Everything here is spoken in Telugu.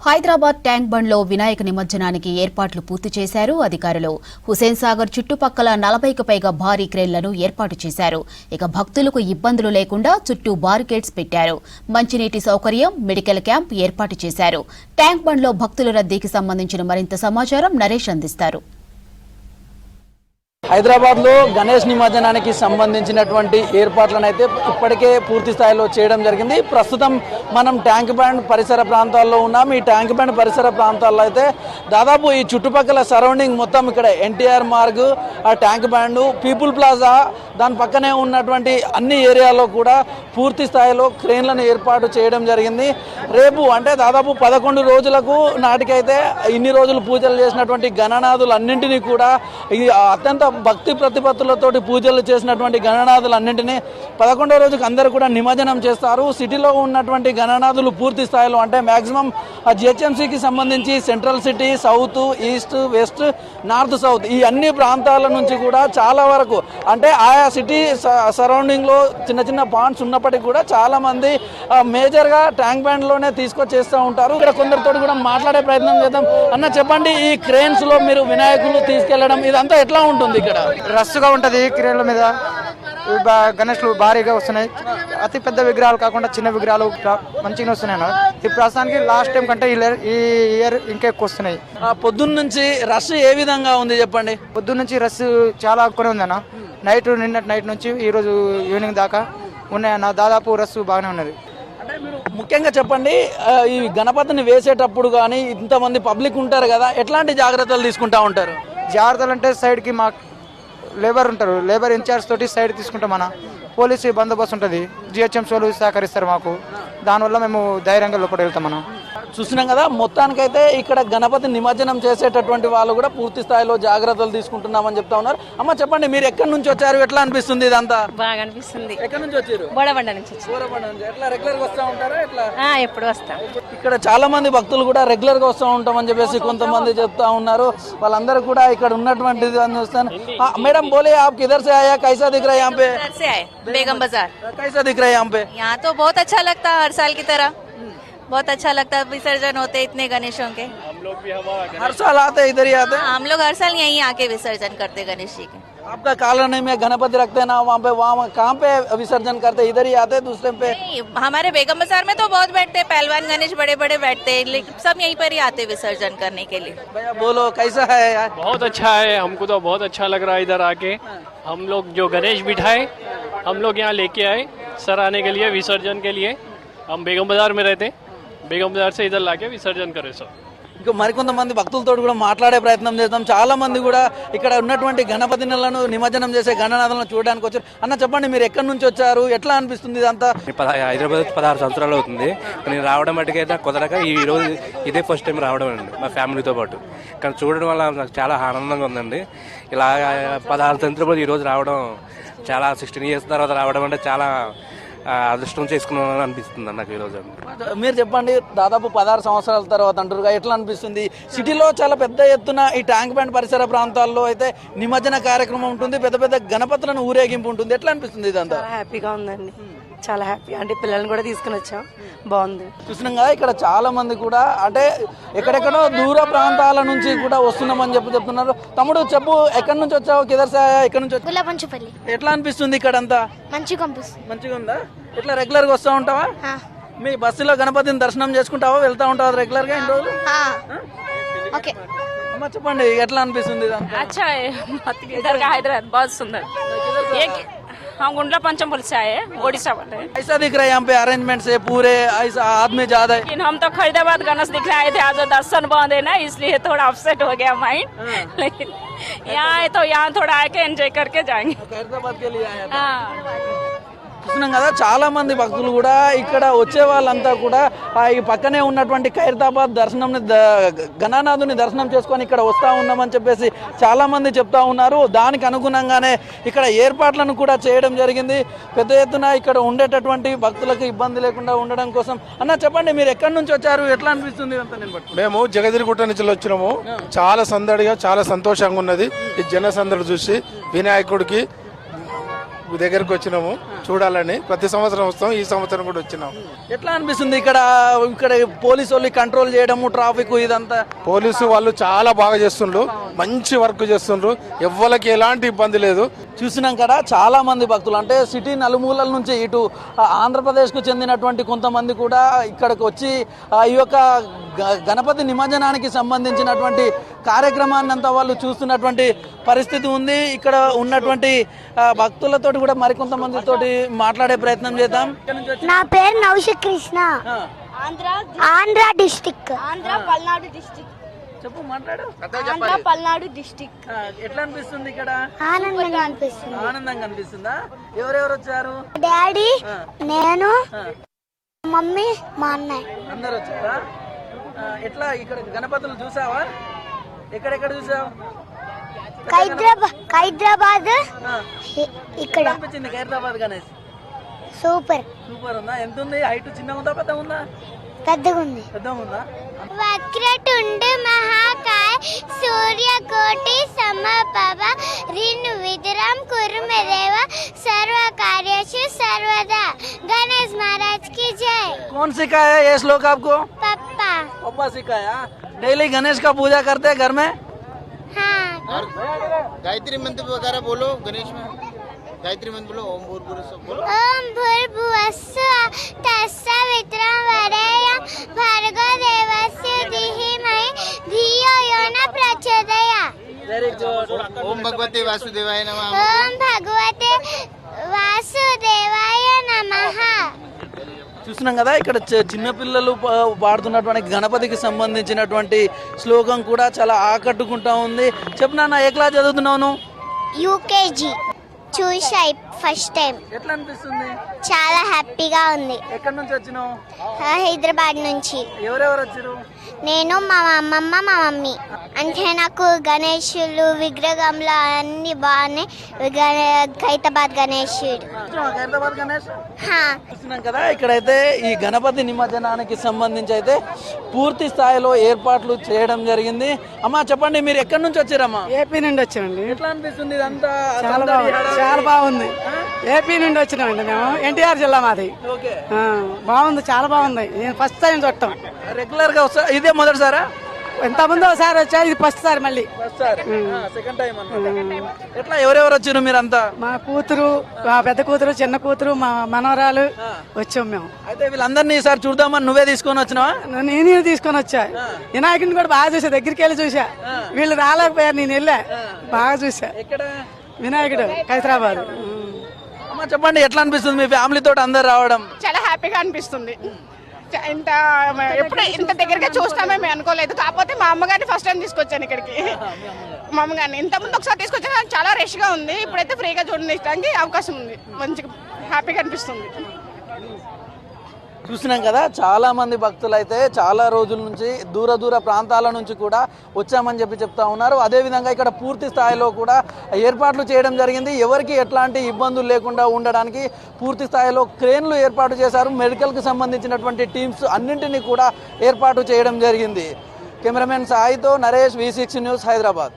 హైదరాబాద్ ట్యాంక్ బండ్లో వినాయక నిమజ్జనానికి ఏర్పాట్లు పూర్తి చేశారు అధికారులు. హుసేన్ సాగర్ చుట్టుపక్కల 40కి పైగా భారీ క్రేన్లను ఏర్పాటు చేశారు. ఇక భక్తులకు ఇబ్బందులు లేకుండా చుట్టూ బారికేడ్స్ పెట్టారు. మంచినీటి సౌకర్యం, మెడికల్ క్యాంప్ ఏర్పాటు చేశారు. ట్యాంక్ బండ్లో భక్తుల రద్దీకి సంబంధించిన మరింత సమాచారం నరేష్ అందిస్తారు. హైదరాబాద్ లో గణేష్ నిమజ్జనానికి సంబంధించినటువంటి ఏర్పాట్లను అయితే ఇప్పటికే పూర్తి స్థాయిలో చేయడం జరిగింది. ప్రస్తుతం మనం ట్యాంక్ బండ్ పరిసర ప్రాంతాల్లో ఉన్నాం. ఈ ట్యాంక్ బండ్ పరిసర ప్రాంతాల్లో అయితే దాదాపు ఈ చుట్టుపక్కల సరౌండింగ్ మొత్తం ఇక్కడ ఎన్టీఆర్ మార్గ్, ఆ ట్యాంక్ బండ్, పీపుల్ ప్లాజా, దాని పక్కనే ఉన్నటువంటి అన్ని ఏరియాలో కూడా పూర్తి స్థాయిలో క్రేన్లను ఏర్పాటు చేయడం జరిగింది. రేపు అంటే దాదాపు 11 రోజులకు నాటికైతే ఇన్ని రోజులు పూజలు చేసినటువంటి గణనాథులన్నింటినీ కూడా అత్యంత భక్తి ప్రతిపత్తులతోటి పూజలు చేసినటువంటి గణనాథులన్నింటినీ 11వ రోజుకి అందరూ కూడా నిమజ్జనం చేస్తారు. సిటీలో ఉన్నటువంటి గణనాథులు పూర్తి స్థాయిలో అంటే మ్యాక్సిమం జిహెచ్ఎంసీకి సంబంధించి central city, south, east, west, north, south ఈ అన్ని ప్రాంతాల నుంచి కూడా చాలా వరకు అంటే ఆయా సిటీ సరౌండింగ్లో చిన్న చిన్న పాయింట్స్ ఉన్నప్పటికీ కూడా చాలా మంది మేజర్గా ట్యాంక్ బండ్లోనే తీసుకొచ్చేస్తూ ఉంటారు. ఇక్కడ కొందరితో కూడా మాట్లాడే ప్రయత్నం చేద్దాం. అన్న చెప్పండి, ఈ క్రేన్స్లో మీరు వినాయకులు తీసుకెళ్లడం ఇదంతా ఎట్లా ఉంటుంది? ఇక్కడ రస్సుగా ఉంటుంది. క్రేన్ల మీద గణేష్లు భారీగా వస్తున్నాయి. అతి పెద్ద విగ్రహాలు కాకుండా చిన్న విగ్రహాలు మంచిగా వస్తున్నాయి. ఈ ప్రస్తుతానికి లాస్ట్ టైం కంటే ఈ ఇయర్ ఇంకా ఎక్కువ వస్తున్నాయి. పొద్దున్న నుంచి రష్ ఏ విధంగా ఉంది చెప్పండి? పొద్దున్న నుంచి రష్ చాలా ఎక్కువనే ఉందన్న. నిన్నటి నైట్ నుంచి ఈ రోజు ఈవినింగ్ దాకా ఉన్నాయన్న. దాదాపు రష్ బాగానే ఉన్నది. ముఖ్యంగా చెప్పండి, ఈ గణపతిని వేసేటప్పుడు కానీ ఇంతమంది పబ్లిక్ ఉంటారు కదా, ఎట్లాంటి జాగ్రత్తలు తీసుకుంటా ఉంటారు? జాగ్రత్తలు అంటే సైడ్కి మా లేబర్ ఉంటారు, లేబర్ ఇన్ఛార్జ్ తోటి సైడ్ తీసుకుంటాం. మన పోలీసు బందోబస్తు ఉంటుంది, జిహెచ్ఎంసీ వాళ్ళు సహకరిస్తారు మాకు. దానివల్ల మేము ధైర్యంగా లోపల వెళ్తాం. మనం చూస్తున్నాం కదా, మొత్తానికైతే ఇక్కడ గణపతి నిమజ్జనం చేసేటటువంటి వాళ్ళు కూడా పూర్తి స్థాయిలో జాగ్రత్తలు తీసుకుంటున్నామని చెప్తా ఉన్నారు. అమ్మ చెప్పండి, మీరు ఎక్కడి నుంచి వచ్చారు? ఎట్లా అనిపిస్తుంది? ఇదంతా బాగా అనిపిస్తుంది. ఎక్కడి నుంచి వచ్చారు? బోడబండ నుంచి. ఎట్లా రెగ్యులర్ గా వస్తా ఉంటారా? ఎట్లా ఎప్పుడు వస్తాం. ఇక్కడ చాలా మంది భక్తులు కూడా రెగ్యులర్ గా వస్తూ ఉంటామని చెప్పేసి కొంతమంది చెప్తా ఉన్నారు. వాళ్ళందరూ కూడా ఇక్కడ ఉన్నటువంటిది చూస్తాను. మేడం बोले आप किधर से आया, कैसा दिख रहा है यहाँ पे? से आए बेगम बाजार. कैसा दिख रहा है यहाँ पे? यहाँ तो बहुत अच्छा लगता है, हर साल की तरह बहुत अच्छा लगता है. विसर्जन होते इतने गणेशों के. हम लोग भी हर साल आते हैं, इधर ही आते हैं. हम लोग हर साल यहीं आके विसर्जन करते गणेश जी के. आपका कॉलोनी में गणपति रखते हैं ना, वहाँ पे कहाँ पे विसर्जन करते? इधर ही आते दूसरे पे? हमारे बेगम बाजार में तो बहुत बैठते हैं, पहलवान गणेश बड़े बड़े बैठते हैं, लेकिन सब यहीं पर ही आते विसर्जन करने के लिए. भैया बोलो कैसा है यार? बहुत अच्छा है, हमको तो बहुत अच्छा लग रहा है इधर आके. हम लोग जो गणेश बिठाए हम लोग यहाँ लेके आए सर आने के लिए, विसर्जन के लिए. हम बेगम बाजार में रहते, बेगम बाजार से इधर लाके विसर्जन करे सर. ఇంకా మరికొంతమంది భక్తులతో కూడా మాట్లాడే ప్రయత్నం చేద్దాం. చాలా మంది కూడా ఇక్కడ ఉన్నటువంటి గణపతిలను నిమజ్జనం చేసే గణనాథులను చూడడానికి వచ్చారు. అన్న చెప్పండి, మీరు ఎక్కడి నుంచి వచ్చారు? ఎట్లా అనిపిస్తుంది ఇదంతా? హైదరాబాద్ 16 సంవత్సరాలు అవుతుంది. నేను రావడం మటుకైతే కుదరక ఈ రోజు ఇదే ఫస్ట్ టైం రావడం అండి మా ఫ్యామిలీతో పాటు. కానీ చూడడం వల్ల నాకు చాలా ఆనందంగా ఉందండి. ఇలా 16 సంవత్సరాలు ఈ రోజు రావడం, చాలా 16 ఇయర్స్ తర్వాత రావడం అంటే చాలా అదృష్టం చేసుకున్నాను అనిపిస్తుంది నాకు ఈరోజు. మీరు చెప్పండి, దాదాపు 16 సంవత్సరాల తర్వాత అంటారుగా, ఎట్లా అనిపిస్తుంది? సిటీలో చాలా పెద్ద ఎత్తున ఈ ట్యాంక్ బండ్ పరిసర ప్రాంతాల్లో అయితే నిమజ్జన కార్యక్రమం ఉంటుంది, పెద్ద పెద్ద గణపతులను ఊరేగింపు ఉంటుంది. ఎట్లా అనిపిస్తుంది ఇదంతా? హ్యాపీగా ఉందండి, చాలా హ్యాపీ. అంటే పిల్లల్ని కూడా తీసుకుని వచ్చాం, బాగుంది. చూసినాం కదా, ఇక్కడ చాలా మంది కూడా అంటే ఎక్కడెక్కడో దూర ప్రాంతాల నుంచి కూడా వస్తున్నామని చెప్తున్నారు. తమ్ముడు చెప్పు, ఎక్కడి నుంచి వచ్చావు? కిదర్సా? ఎక్కడి నుంచి వచ్చావు? గులాబంచుపల్లి. ఎట్లా అనిపిస్తుంది ఇక్కడంతా? మంచిగా అనిపిస్తుంది. మంచిగా ఉందా? ఎట్లా రెగ్యులర్ గా వస్తూ ఉంటావా? మీ బస్సులో గణపతిని దర్శనం చేసుకుంటావా? వెళ్తా ఉంటావా రెగ్యులర్ గా? ఎన్ని రోజులు? ఓకే అమ్మ చెప్పండి, ఎట్లా అనిపిస్తుంది? अच्छा है, इधर का हैदराबाद बहुत सुंदर. हम गुंडला पंचमपुर से आए, ओडिशा वाले. ऐसा दिख रहा है यहाँ पे अरेंजमेंट से पूरे ऐसा आदमी ज्यादा है. लेकिन हम तो फरीदाबाद गणेश दिखने आए थे, आज दर्शन बंद है ना, इसलिए थोड़ा अपसेट हो गया माइंड. लेकिन यहाँ आए तो यहाँ थोड़ा आके एंजॉय करके जाएंगे. ఖైరతాబాద్ के लिए आया था. చూస్తున్నాం కదా, చాలా మంది భక్తులు కూడా ఇక్కడ వచ్చే వాళ్ళంతా కూడా ఈ పక్కనే ఉన్నటువంటి ఖైరతాబాద్ దర్శనం గణనాథుని దర్శనం చేసుకొని ఇక్కడ వస్తూ ఉన్నామని చెప్పేసి చాలా మంది చెప్తా ఉన్నారు. దానికి అనుగుణంగానే ఇక్కడ ఏర్పాట్లను కూడా చేయడం జరిగింది. పెద్ద ఎత్తున ఇక్కడ ఉండేటటువంటి భక్తులకు ఇబ్బంది లేకుండా ఉండడం కోసం. అన్న చెప్పండి, మీరు ఎక్కడి నుంచి వచ్చారు? ఎట్లా అనిపిస్తుంది అంతా? మేము జగదిరిగుట్ట నుంచి వచ్చినాము. చాలా సందడిగా, చాలా సంతోషంగా ఉన్నది ఈ జన సందడి చూసి. వినాయకుడికి దగ్గరకు వచ్చినాము చూడాలని. ప్రతి సంవత్సరం వస్తాం, ఈ సంవత్సరం కూడా వచ్చినాం. ఎట్లా అనిపిస్తుంది ఇక్కడ ఇక్కడ పోలీసు వాళ్ళు కంట్రోల్ చేయడము ట్రాఫిక్ ఇదంతా? పోలీసు వాళ్ళు చాలా బాగా చేస్తుండ్రు, మంచి వర్క్ చేస్తుండ్రు, ఎవ్వరికి ఎలాంటి ఇబ్బంది లేదు. చూసినాం కదా చాలా మంది భక్తులు అంటే సిటీ నలుమూలల నుంచి ఇటు ఆంధ్రప్రదేశ్కు చెందినటువంటి కొంతమంది కూడా ఇక్కడికి వచ్చి ఈ యొక్క గణపతి నిమజ్జనానికి సంబంధించినటువంటి కార్యక్రమాన్ని అంతా వాళ్ళు చూస్తున్నటువంటి పరిస్థితి ఉంది. ఇక్కడ ఉన్నటువంటి భక్తులతోటి కూడా మరికొంతమందితోటి మాట్లాడే ప్రయత్నం చేద్దాం. నా పేరు నౌషిక్ కృష్ణ, ఆంధ్ర డిస్టిక్, పల్నాడు డిస్టిక్. చెప్పు, మాట్లాడు. పల్నాడు డిస్టిక్. ఎట్లా అనిపిస్తుంది ఇక్కడ? ఆనందంగా అనిపిస్తుంది. ఆనందంగా అనిపిస్తుందా? ఎవరెవరు వచ్చారు? డాడీ, నేను, మమ్మీ, మా అన్నయ్య. అందరు వచ్చారా? ఎట్లా ఇక్కడ గణపతులు చూసావా? ఎక్కడెక్కడ చూసావు? హైదరాబాద్. ఇక్కడ అనిపించింది హైదరాబాద్ గణేష్? సూపర్. సూపర్ ఉందా? ఎంత ఉంది హైట్? చిన్నగా ఉందా పెద్దగా ఉందా? పెద్దగా ఉంది. పెద్దగా ఉందా? వక్రతుండ మహాకాయ సూర్యకోటి సమప్రభ రిన్ విద్రామ్ కురు మే దేవ सर्व कार्येषु सर्वदा। गणेश महाराज की जय। कौन सिखाया ये श्लोक आपको? पापा। पापा सिखाया। डेली गणेश का पूजा करते हैं घर में? हाँ। और गायत्री मंत्र वगैरह बोलो गणेश में। गायत्री मंत्र बोलो, ओम भूर्भुवस्सुः बोलो। ओम भूर्भुवस्सुः तत्सवितुर्वरेण्यं भर्गो देवस्य धीमहि धियो यो न प्रचोदयात्। Very good. ओम भगवते वासुदेवाय नमः। ओम भगवते वासुदेवाय नमः। చూస్తున్నాం కదా ఇక్కడ చిన్నపిల్లలు పాడుతున్నటువంటి గణపతికి సంబంధించినటువంటి శ్లోకం కూడా చాలా ఆకట్టుకుంటా ఉంది. చెప్పు నాన్న, ఏ క్లాస్ చదువుతున్నావు? యూకేజీ. చూసా ఫస్ట్ టైం. ఎట్లా అనిపిస్తుంది? చాలా హ్యాపీగా ఉంది. ఎక్కడి నుంచి వచ్చినావు? హైదరాబాద్ నుంచి. ఎవరెవరు వచ్చారు? నేను, మా అమ్మమ్మ, మా మమ్మీ. అంటే నాకు గణేశులు విగ్రహంలో అన్ని బాగున్నాయి. హైదరాబాద్ గణేశుడు. హైదరాబాద్ గణేష్ హా. చూస్తున్నాం కదా ఇక్కడైతే ఈ గణపతి నిమజ్జనానికి సంబంధించి అయితే పూర్తి స్థాయిలో ఏర్పాట్లు చేయడం జరిగింది. అమ్మా చెప్పండి, మీరు ఎక్కడి నుంచి వచ్చారమ్మా? ఏపీ నుండి వచ్చామండి. ఎట్లా అనిపిస్తుంది ఇదంతా? చాలా బాగుంది. ఏపీ నుండి వచ్చినామండి మేము. ఎన్టీఆర్ జిల్లా మాది. ఓకే. బాగుంది, చాలా బాగుంది. నేను ఫస్ట్ టైం చూడటం. రెగ్యులర్ గా వస్తా? ఇదే మొదటిసారా? ఎంత ముందు ఒకసారి వచ్చా, ఇది ఫస్ట్ సారి మళ్ళీ. సెకండ్ టైం అన్నమాట. ఎట్లా ఎవరెవరు వచ్చారు మీరంతా? మా కూతురు, మా పెద్ద కూతురు, చిన్న కూతురు, మా మనవరాలు వచ్చాం మేము. అయితే వీళ్ళందరినీ ఈసారి చూద్దామని నువ్వే తీసుకొని వచ్చినావా? నేను తీసుకొని వచ్చా. వినాయకుడిని కూడా బాగా చూసా, దగ్గరికి వెళ్ళి చూసా. వీళ్ళు రాలేకపోయారు, నేను వెళ్ళా, బాగా చూసా. ఎక్కడ వినాయకుడు? హైదరాబాద్. అమ్మ చెప్పండి, ఎట్లా అనిపిస్తుంది మీ ఫ్యామిలీ తోటి అందరు రావడం? చాలా హ్యాపీగా అనిపిస్తుంది. ఇంత ఎప్పుడు ఇంత దగ్గరగా చూస్తామే మేము అనుకోలేదు. కాకపోతే మా అమ్మగారిని ఫస్ట్ టైం తీసుకొచ్చాను ఇక్కడికి. మా అమ్మగారిని ఇంతకుముందు ఒకసారి తీసుకొచ్చాను, చాలా రష్గా ఉంది. ఇప్పుడైతే ఫ్రీగా చూడడానికి అవకాశం ఉంది. మంచిగా హ్యాపీగా అనిపిస్తుంది. చూసినాం కదా చాలా మంది భక్తులు అయితే చాలా రోజుల నుంచి దూర ప్రాంతాల నుంచి కూడా వచ్చామని చెప్తా ఉన్నారు. అదేవిధంగా ఇక్కడ పూర్తి స్థాయిలో కూడా ఏర్పాట్లు చేయడం జరిగింది. ఎవరికి ఎట్లాంటి ఇబ్బందులు లేకుండా ఉండడానికి పూర్తి స్థాయిలో క్రేన్లు ఏర్పాటు చేశారు. మెడికల్కి సంబంధించినటువంటి టీమ్స్ అన్నింటినీ కూడా ఏర్పాటు చేయడం జరిగింది. కెమెరామెన్ సాయితో నరేష్, V6 న్యూస్, హైదరాబాద్.